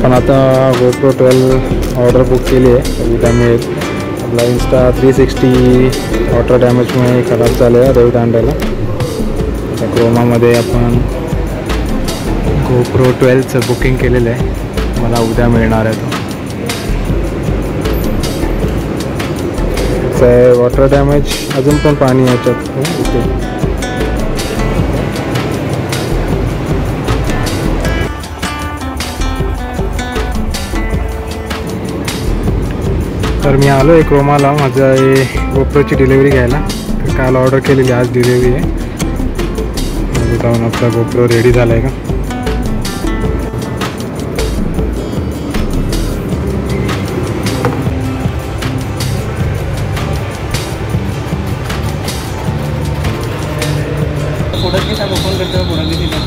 आपण आता GoPro 12 order book केली आहे, उद्या मिळेल. आपला Insta 360 वॉटर डॅमेजमुळे खराब झाले आहे देवदांड्याला. आता क्रोमामध्ये आपण GoPro 12चं बुकिंग केलेलं आहे, मला उद्या मिळणार आहे तो. वॉटर डॅमेज अजून पण पाणी याच्यात इथे. तर मी आलो आहे क्रोमाला माझा GoProची डिलिव्हरी घ्यायला. काल ऑर्डर केलेली, आज डिलिव्हरी आहे. म्हणजे जाऊन आपला GoPro रेडी झाला आहे का. प्रोडक्ट के साथ ओपन करते हुए प्रोडक्ट